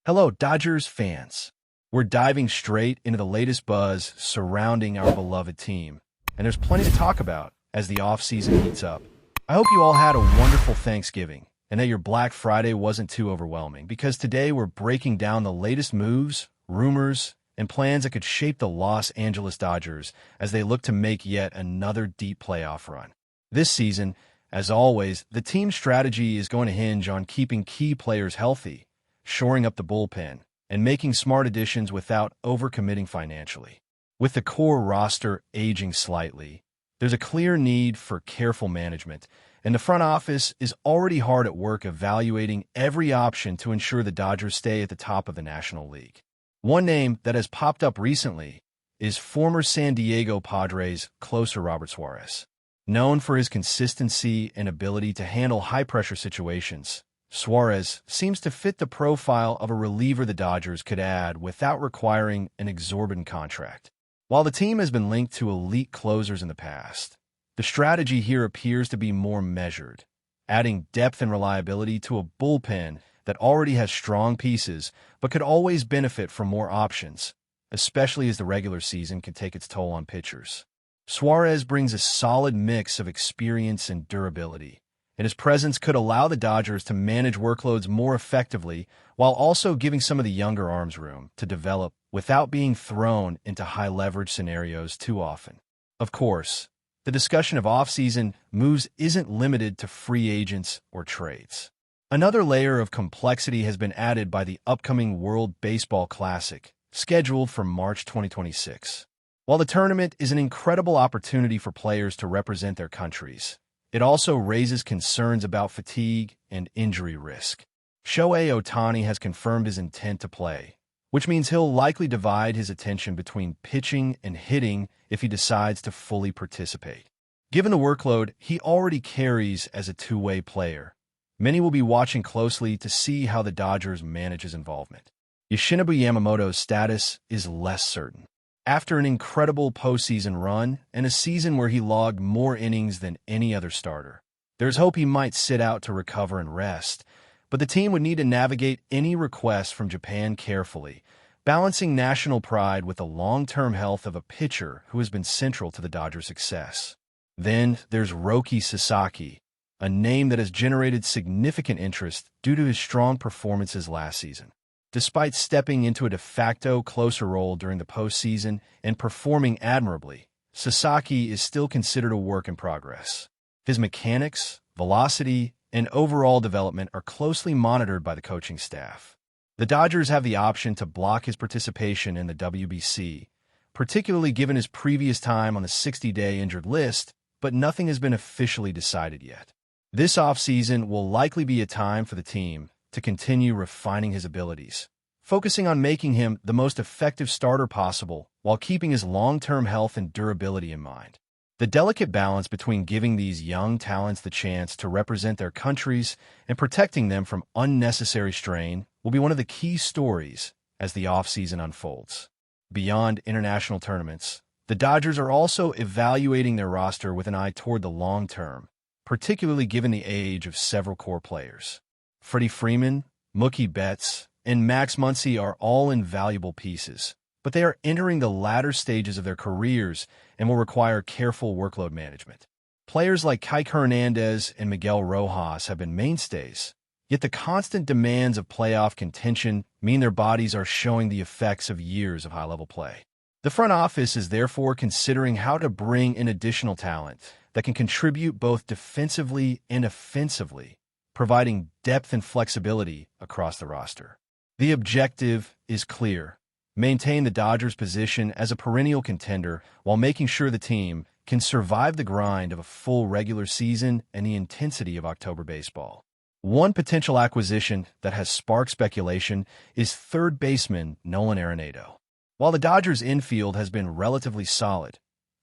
Hello, Dodgers fans. We're diving straight into the latest buzz surrounding our beloved team, and there's plenty to talk about as the offseason heats up. I hope you all had a wonderful Thanksgiving and that your Black Friday wasn't too overwhelming, because today we're breaking down the latest moves, rumors, and plans that could shape the Los Angeles Dodgers as they look to make yet another deep playoff run. This season, as always, the team's strategy is going to hinge on keeping key players healthy, shoring up the bullpen, and making smart additions without overcommitting financially. With the core roster aging slightly, there's a clear need for careful management, and the front office is already hard at work evaluating every option to ensure the Dodgers stay at the top of the National League. One name that has popped up recently is former San Diego Padres closer Robert Suarez. Known for his consistency and ability to handle high-pressure situations, Suarez seems to fit the profile of a reliever the Dodgers could add without requiring an exorbitant contract. While the team has been linked to elite closers in the past, the strategy here appears to be more measured, adding depth and reliability to a bullpen that already has strong pieces but could always benefit from more options, especially as the regular season can take its toll on pitchers. Suarez brings a solid mix of experience and durability, and his presence could allow the Dodgers to manage workloads more effectively while also giving some of the younger arms room to develop without being thrown into high-leverage scenarios too often. Of course, the discussion of off-season moves isn't limited to free agents or trades. Another layer of complexity has been added by the upcoming World Baseball Classic, scheduled for March 2026. While the tournament is an incredible opportunity for players to represent their countries, it also raises concerns about fatigue and injury risk. Shohei Ohtani has confirmed his intent to play, which means he'll likely divide his attention between pitching and hitting if he decides to fully participate. Given the workload he already carries as a two-way player, many will be watching closely to see how the Dodgers manage his involvement. Yoshinobu Yamamoto's status is less certain. After an incredible postseason run and a season where he logged more innings than any other starter, there's hope he might sit out to recover and rest, but the team would need to navigate any request from Japan carefully, balancing national pride with the long-term health of a pitcher who has been central to the Dodgers' success. Then there's Roki Sasaki, a name that has generated significant interest due to his strong performances last season. Despite stepping into a de facto closer role during the postseason and performing admirably, Sasaki is still considered a work in progress. His mechanics, velocity, and overall development are closely monitored by the coaching staff. The Dodgers have the option to block his participation in the WBC, particularly given his previous time on the 60-day injured list, but nothing has been officially decided yet. This offseason will likely be a time for the team to continue refining his abilities, focusing on making him the most effective starter possible while keeping his long-term health and durability in mind. The delicate balance between giving these young talents the chance to represent their countries and protecting them from unnecessary strain will be one of the key stories as the offseason unfolds. Beyond international tournaments, the Dodgers are also evaluating their roster with an eye toward the long term, particularly given the age of several core players. Freddie Freeman, Mookie Betts, and Max Muncy are all invaluable pieces, but they are entering the latter stages of their careers and will require careful workload management. Players like Kike Hernandez and Miguel Rojas have been mainstays, yet the constant demands of playoff contention mean their bodies are showing the effects of years of high-level play. The front office is therefore considering how to bring in additional talent that can contribute both defensively and offensively, providing depth and flexibility across the roster. The objective is clear: maintain the Dodgers' position as a perennial contender while making sure the team can survive the grind of a full regular season and the intensity of October baseball. One potential acquisition that has sparked speculation is third baseman Nolan Arenado. While the Dodgers' infield has been relatively solid,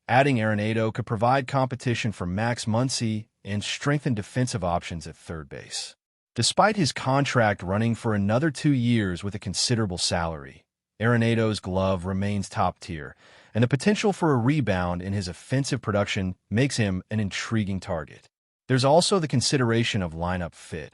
adding Arenado could provide competition for Max Muncy and strengthen defensive options at third base. Despite his contract running for another 2 years with a considerable salary, Arenado's glove remains top tier, and the potential for a rebound in his offensive production makes him an intriguing target. There's also the consideration of lineup fit.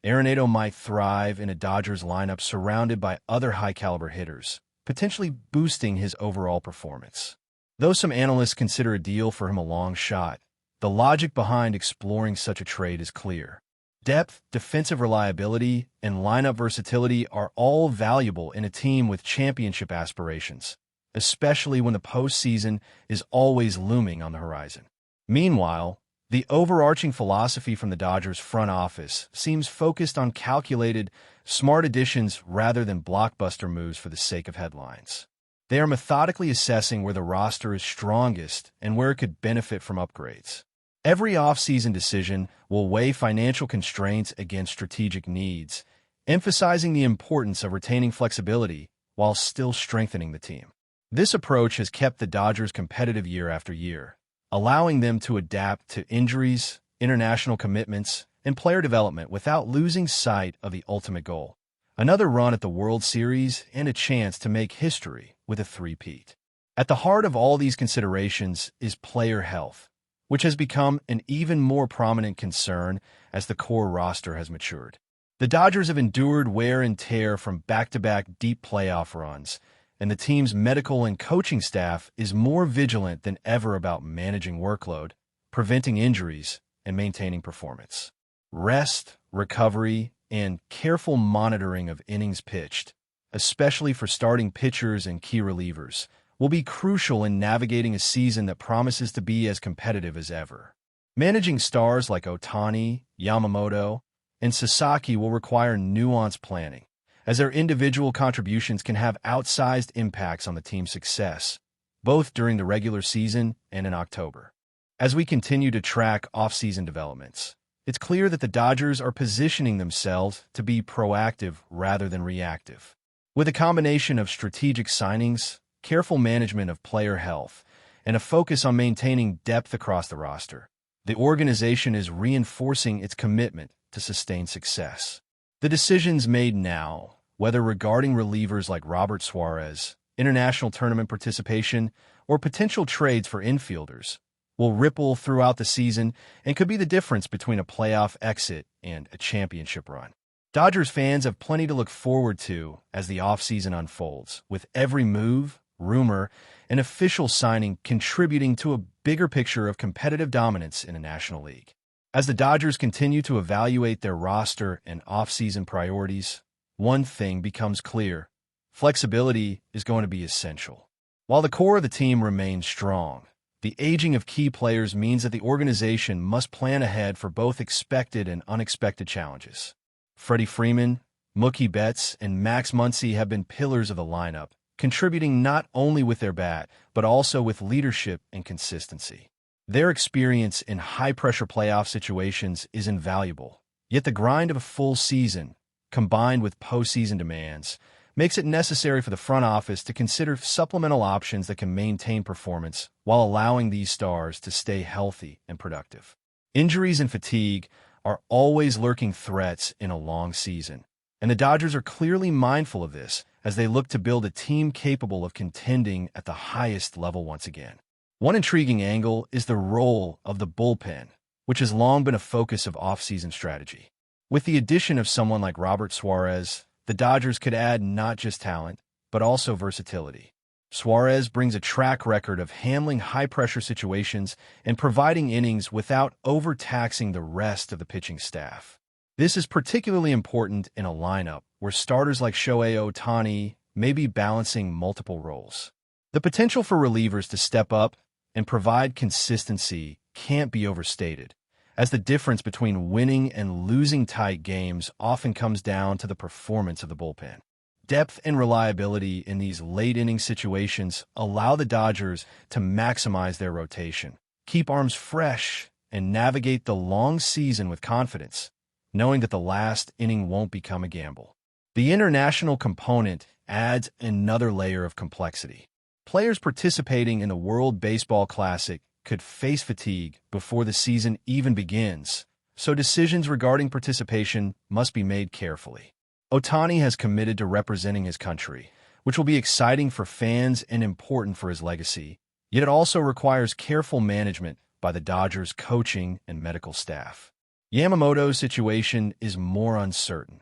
Arenado might thrive in a Dodgers lineup surrounded by other high-caliber hitters, potentially boosting his overall performance. Though some analysts consider a deal for him a long shot, the logic behind exploring such a trade is clear. Depth, defensive reliability, and lineup versatility are all valuable in a team with championship aspirations, especially when the postseason is always looming on the horizon. Meanwhile, the overarching philosophy from the Dodgers front office seems focused on calculated, smart additions rather than blockbuster moves for the sake of headlines. They are methodically assessing where the roster is strongest and where it could benefit from upgrades. Every offseason decision will weigh financial constraints against strategic needs, emphasizing the importance of retaining flexibility while still strengthening the team. This approach has kept the Dodgers competitive year after year, allowing them to adapt to injuries, international commitments, and player development without losing sight of the ultimate goal: another run at the World Series and a chance to make history with a three-peat. At the heart of all these considerations is player health, which has become an even more prominent concern as the core roster has matured. The Dodgers have endured wear and tear from back-to-back deep playoff runs, and the team's medical and coaching staff is more vigilant than ever about managing workload, preventing injuries, and maintaining performance. Rest, recovery, and careful monitoring of innings pitched, especially for starting pitchers and key relievers, will be crucial in navigating a season that promises to be as competitive as ever. Managing stars like Ohtani, Yamamoto, and Sasaki will require nuanced planning, as their individual contributions can have outsized impacts on the team's success, both during the regular season and in October. As we continue to track off-season developments, it's clear that the Dodgers are positioning themselves to be proactive rather than reactive. With a combination of strategic signings, careful management of player health, and a focus on maintaining depth across the roster, the organization is reinforcing its commitment to sustained success. The decisions made now, whether regarding relievers like Robert Suarez, international tournament participation, or potential trades for infielders, will ripple throughout the season and could be the difference between a playoff exit and a championship run. Dodgers fans have plenty to look forward to as the offseason unfolds, with every move, rumor, and official signing contributing to a bigger picture of competitive dominance in the National League. As the Dodgers continue to evaluate their roster and offseason priorities, one thing becomes clear: flexibility is going to be essential. While the core of the team remains strong, the aging of key players means that the organization must plan ahead for both expected and unexpected challenges. Freddie Freeman, Mookie Betts, and Max Muncy have been pillars of the lineup, contributing not only with their bat, but also with leadership and consistency. Their experience in high-pressure playoff situations is invaluable, yet the grind of a full season, combined with postseason demands, makes it necessary for the front office to consider supplemental options that can maintain performance while allowing these stars to stay healthy and productive. Injuries and fatigue are always lurking threats in a long season, and the Dodgers are clearly mindful of this as they look to build a team capable of contending at the highest level once again. One intriguing angle is the role of the bullpen, which has long been a focus of off-season strategy. With the addition of someone like Robert Suarez, the Dodgers could add not just talent, but also versatility. Suarez brings a track record of handling high-pressure situations and providing innings without overtaxing the rest of the pitching staff. This is particularly important in a lineup where starters like Shohei Ohtani may be balancing multiple roles. The potential for relievers to step up and provide consistency can't be overstated, as the difference between winning and losing tight games often comes down to the performance of the bullpen. Depth and reliability in these late-inning situations allow the Dodgers to maximize their rotation, keep arms fresh, and navigate the long season with confidence, knowing that the last inning won't become a gamble. The international component adds another layer of complexity. Players participating in the World Baseball Classic could face fatigue before the season even begins, so decisions regarding participation must be made carefully. Ohtani has committed to representing his country, which will be exciting for fans and important for his legacy, yet it also requires careful management by the Dodgers' coaching and medical staff. Yamamoto's situation is more uncertain.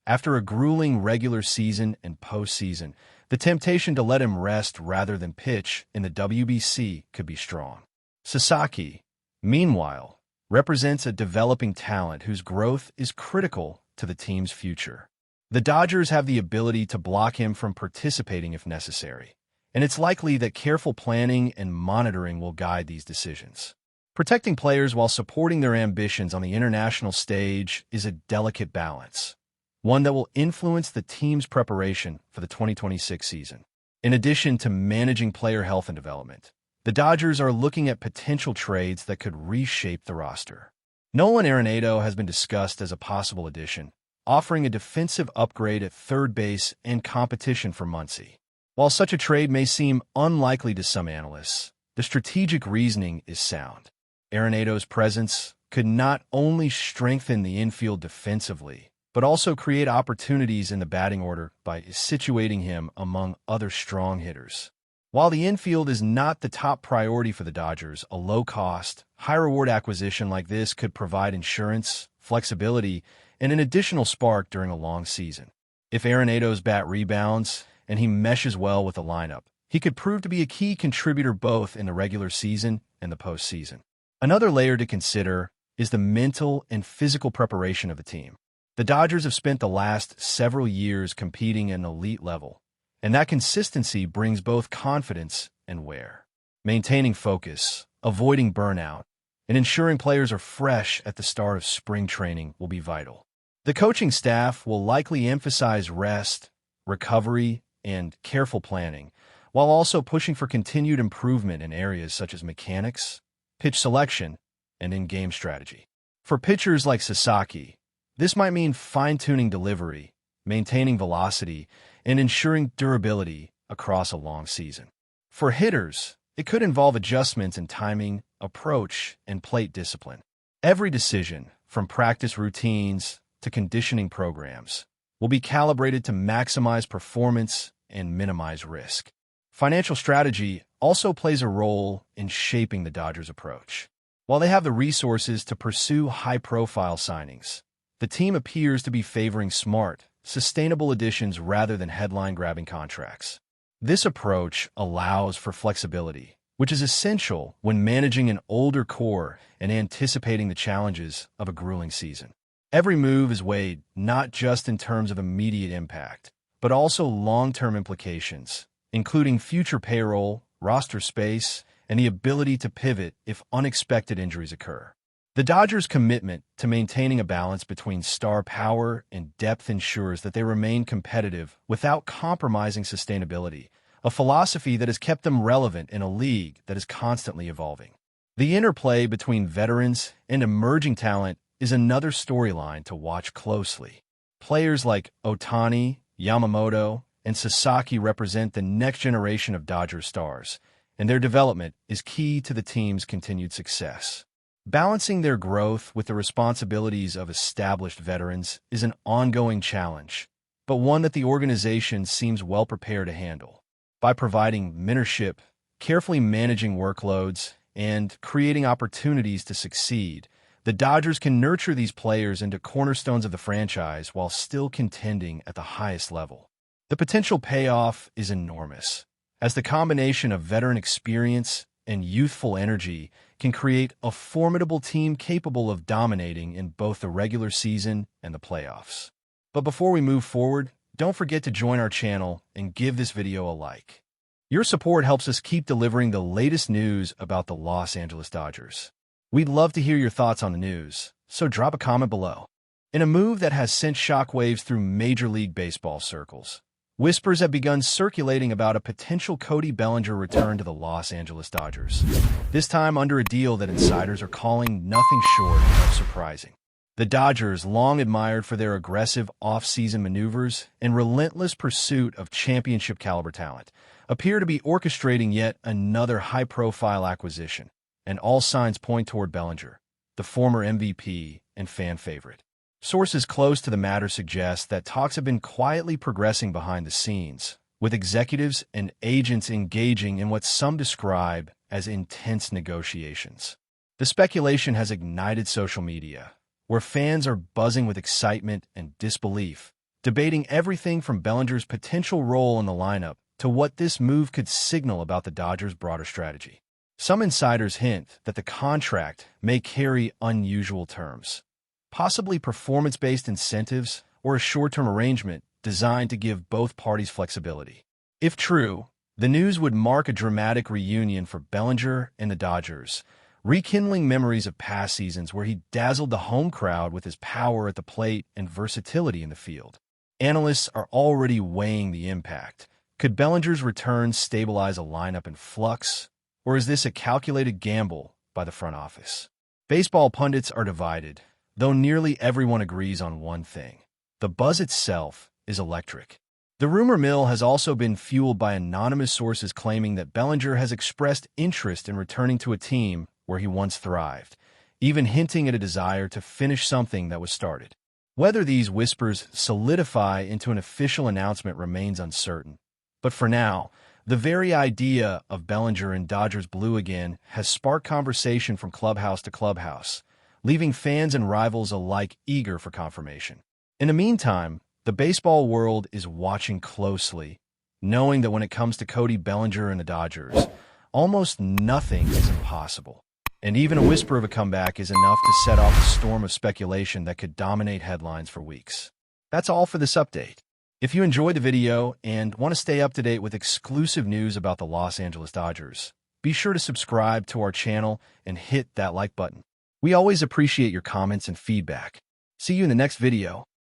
After a grueling regular season and postseason, the temptation to let him rest rather than pitch in the WBC could be strong. Sasaki, meanwhile, represents a developing talent whose growth is critical to the team's future. The Dodgers have the ability to block him from participating if necessary, and it's likely that careful planning and monitoring will guide these decisions. Protecting players while supporting their ambitions on the international stage is a delicate balance, one that will influence the team's preparation for the 2026 season. In addition to managing player health and development, the Dodgers are looking at potential trades that could reshape the roster. Nolan Arenado has been discussed as a possible addition, offering a defensive upgrade at third base and competition for Muncy. While such a trade may seem unlikely to some analysts, the strategic reasoning is sound. Arenado's presence could not only strengthen the infield defensively, but also create opportunities in the batting order by situating him among other strong hitters. While the infield is not the top priority for the Dodgers, a low-cost, high-reward acquisition like this could provide insurance, flexibility, and an additional spark during a long season. If Arenado's bat rebounds and he meshes well with the lineup, he could prove to be a key contributor both in the regular season and the postseason. Another layer to consider is the mental and physical preparation of the team. The Dodgers have spent the last several years competing at an elite level, and that consistency brings both confidence and wear. Maintaining focus, avoiding burnout, and ensuring players are fresh at the start of spring training will be vital. The coaching staff will likely emphasize rest, recovery, and careful planning, while also pushing for continued improvement in areas such as mechanics, pitch selection, and in-game strategy. For pitchers like Sasaki, this might mean fine-tuning delivery, maintaining velocity, and ensuring durability across a long season. For hitters, it could involve adjustments in timing, approach, and plate discipline. Every decision, from practice routines to conditioning programs, will be calibrated to maximize performance and minimize risk. Financial strategy also plays a role in shaping the Dodgers' approach. While they have the resources to pursue high-profile signings, the team appears to be favoring smart, sustainable additions rather than headline-grabbing contracts. This approach allows for flexibility, which is essential when managing an older core and anticipating the challenges of a grueling season. Every move is weighed not just in terms of immediate impact, but also long-term implications, including future payroll, roster space, and the ability to pivot if unexpected injuries occur. The Dodgers' commitment to maintaining a balance between star power and depth ensures that they remain competitive without compromising sustainability, a philosophy that has kept them relevant in a league that is constantly evolving. The interplay between veterans and emerging talent is another storyline to watch closely. Players like Ohtani, Yamamoto, and Sasaki represent the next generation of Dodgers stars, and their development is key to the team's continued success. Balancing their growth with the responsibilities of established veterans is an ongoing challenge, but one that the organization seems well prepared to handle. By providing mentorship, carefully managing workloads, and creating opportunities to succeed, the Dodgers can nurture these players into cornerstones of the franchise while still contending at the highest level. The potential payoff is enormous, as the combination of veteran experience and youthful energy can create a formidable team capable of dominating in both the regular season and the playoffs. But before we move forward, don't forget to join our channel and give this video a like. Your support helps us keep delivering the latest news about the Los Angeles Dodgers. We'd love to hear your thoughts on the news, so drop a comment below. In a move that has sent shockwaves through Major League Baseball circles, whispers have begun circulating about a potential Cody Bellinger return to the Los Angeles Dodgers, this time under a deal that insiders are calling nothing short of surprising. The Dodgers, long admired for their aggressive off-season maneuvers and relentless pursuit of championship-caliber talent, appear to be orchestrating yet another high-profile acquisition, and all signs point toward Bellinger, the former MVP and fan favorite. Sources close to the matter suggest that talks have been quietly progressing behind the scenes, with executives and agents engaging in what some describe as intense negotiations. The speculation has ignited social media, where fans are buzzing with excitement and disbelief, debating everything from Bellinger's potential role in the lineup to what this move could signal about the Dodgers' broader strategy. Some insiders hint that the contract may carry unusual terms, possibly performance-based incentives or a short-term arrangement designed to give both parties flexibility. If true, the news would mark a dramatic reunion for Bellinger and the Dodgers, rekindling memories of past seasons where he dazzled the home crowd with his power at the plate and versatility in the field. Analysts are already weighing the impact. Could Bellinger's return stabilize a lineup in flux, or is this a calculated gamble by the front office? Baseball pundits are divided, though nearly everyone agrees on one thing. The buzz itself is electric. The rumor mill has also been fueled by anonymous sources claiming that Bellinger has expressed interest in returning to a team where he once thrived, even hinting at a desire to finish something that was started. Whether these whispers solidify into an official announcement remains uncertain. But for now, the very idea of Bellinger in Dodgers blue again has sparked conversation from clubhouse to clubhouse, leaving fans and rivals alike eager for confirmation. In the meantime, the baseball world is watching closely, knowing that when it comes to Cody Bellinger and the Dodgers, almost nothing is impossible. And even a whisper of a comeback is enough to set off a storm of speculation that could dominate headlines for weeks. That's all for this update. If you enjoyed the video and want to stay up to date with exclusive news about the Los Angeles Dodgers, be sure to subscribe to our channel and hit that like button. We always appreciate your comments and feedback. See you in the next video.